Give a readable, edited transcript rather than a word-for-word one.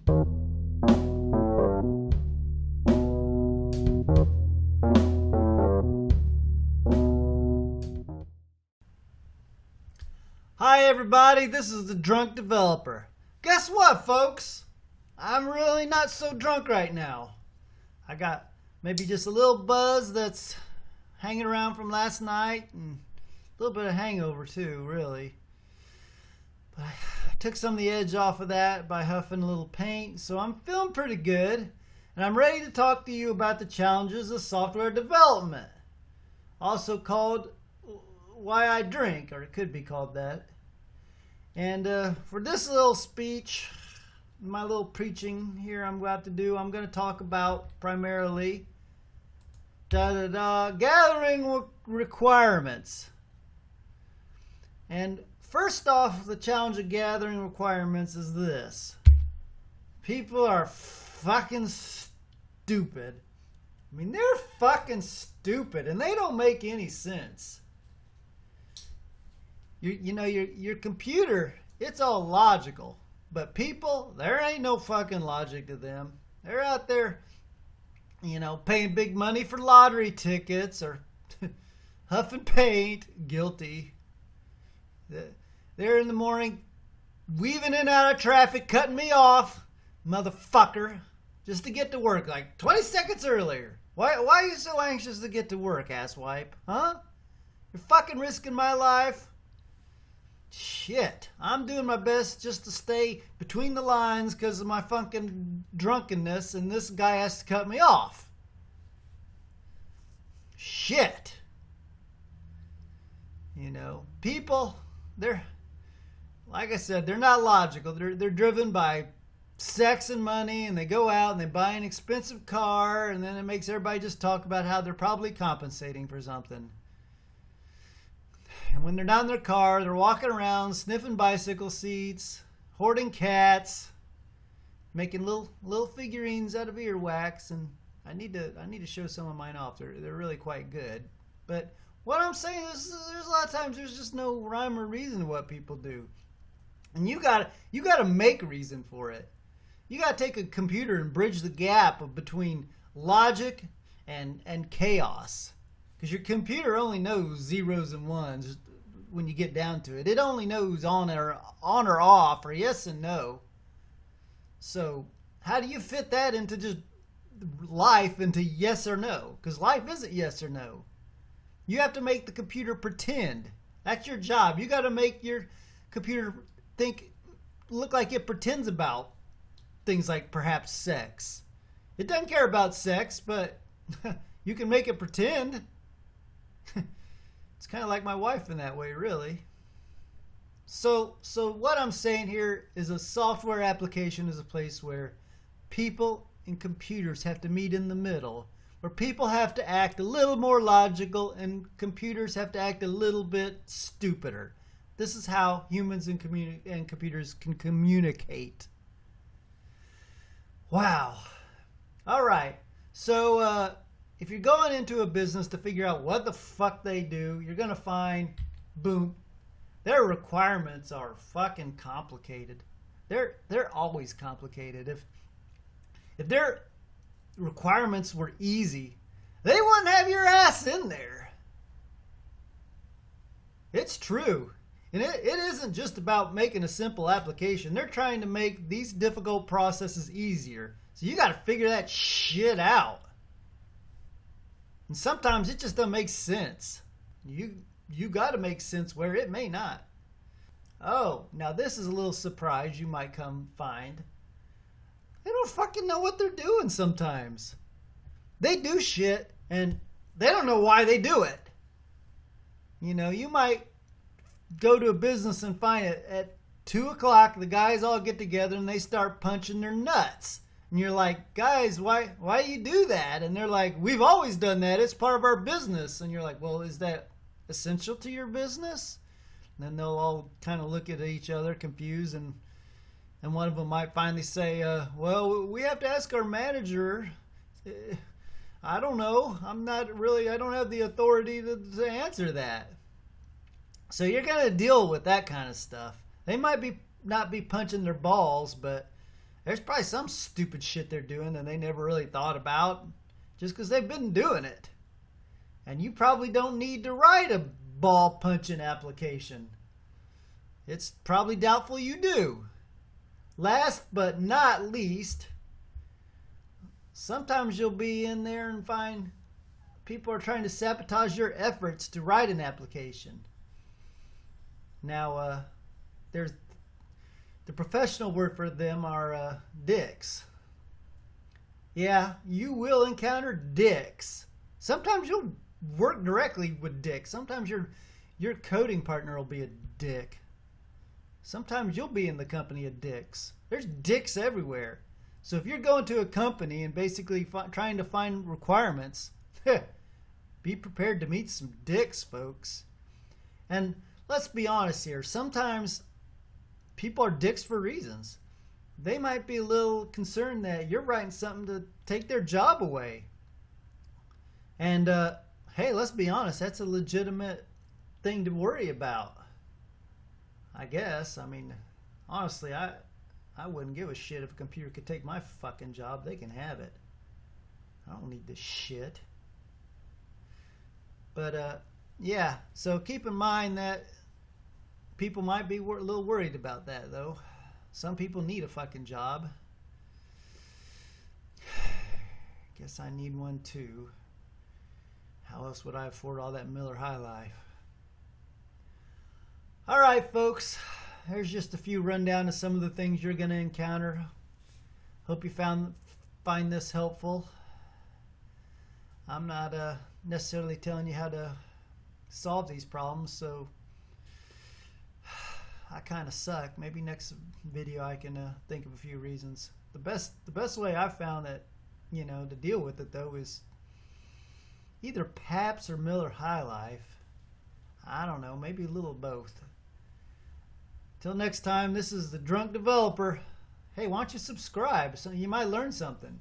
Hi everybody, this is the Drunk Developer. Guess what, folks? I'm really not so drunk right now. I got maybe just a little buzz that's hanging around from last night and a little bit of hangover too, really. But I took some of the edge off of that by huffing a little paint, so I'm feeling pretty good. And I'm ready to talk to you about the challenges of software development, also called Why I Drink, or it could be called that. And for this little speech, my little preaching here I'm about to do, I'm going to talk about primarily gathering requirements. And first off, the challenge of gathering requirements is this. People are fucking stupid. I mean, they're fucking stupid and they don't make any sense. Your computer, it's all logical. But people, there ain't no fucking logic to them. They're out there, paying big money for lottery tickets or huffing paint, guilty. They're in the morning weaving in and out of traffic, cutting me off, motherfucker, just to get to work like 20 seconds earlier. Why are you so anxious to get to work, asswipe? Huh? You're fucking risking my life. Shit, I'm doing my best just to stay between the lines because of my fucking drunkenness, and this guy has to cut me off. Shit. People, they're, like I said, they're not logical. They're driven by sex and money, and they go out and they buy an expensive car, and then it makes everybody just talk about how they're probably compensating for something. And when they're not in their car, they're walking around, sniffing bicycle seats, hoarding cats, making little figurines out of earwax. And I need to show some of mine off. They're really quite good. But what I'm saying is, there's a lot of times there's just no rhyme or reason to what people do, and you gotta make a reason for it. You gotta take a computer and bridge the gap between logic and chaos. Because your computer only knows zeros and ones when you get down to it. It only knows on or off, or yes and no. So how do you fit that into just life, into yes or no? Because life isn't yes or no. You have to make the computer pretend. That's your job. You got to make your computer look like it pretends about things like perhaps sex. It doesn't care about sex, but you can make it pretend. It's kind of like my wife in that way, really. So what I'm saying here is a software application is a place where people and computers have to meet in the middle, where people have to act a little more logical and computers have to act a little bit stupider. This is how humans and computers can communicate. Wow. All right. So if you're going into a business to figure out what the fuck they do, you're going to find, boom, their requirements are fucking complicated. They're always complicated. If their requirements were easy, they wouldn't have your ass in there. It's true. And it isn't just about making a simple application. They're trying to make these difficult processes easier. So you got to figure that shit out. And sometimes it just doesn't make sense. You got to make sense where it may not. Oh, now this is a little surprise you might come find. They don't fucking know what they're doing sometimes. They do shit and they don't know why they do it. You might go to a business and find it at 2 o'clock, the guys all get together and they start punching their nuts. And you're like, guys, why do you do that? And they're like, we've always done that. It's part of our business. And you're like, well, is that essential to your business? And then they'll all kind of look at each other confused. And one of them might finally say, well, we have to ask our manager. I don't know. I don't have the authority to answer that. So you're going to deal with that kind of stuff. They might not be punching their balls, but There's probably some stupid shit they're doing that they never really thought about just because they've been doing it. And you probably don't need to write a ball punching application. It's probably doubtful you do. Last but not least, sometimes you'll be in there and find people are trying to sabotage your efforts to write an application. Now, there's the professional word for them are dicks. Yeah, you will encounter dicks. Sometimes you'll work directly with dicks. Sometimes your coding partner will be a dick. Sometimes you'll be in the company of dicks. There's dicks everywhere. So if you're going to a company and basically trying to find requirements, be prepared to meet some dicks, folks. And let's be honest here. Sometimes people are dicks for reasons. They might be a little concerned that you're writing something to take their job away. And, hey, let's be honest. That's a legitimate thing to worry about. I guess. I mean, honestly, I wouldn't give a shit if a computer could take my fucking job. They can have it. I don't need this shit. But, yeah. So keep in mind that people might be a little worried about that, though. Some people need a fucking job. Guess I need one, too. How else would I afford all that Miller High Life? All right, folks. There's just a few rundown of some of the things you're going to encounter. Hope you find this helpful. I'm not necessarily telling you how to solve these problems, so I kind of suck. Maybe next video I can think of a few reasons. The best way I've found that, to deal with it, though, is either Pabst or Miller High Life. I don't know, maybe a little both. Till next time, this is the Drunk Developer. Hey, why don't you subscribe? So you might learn something.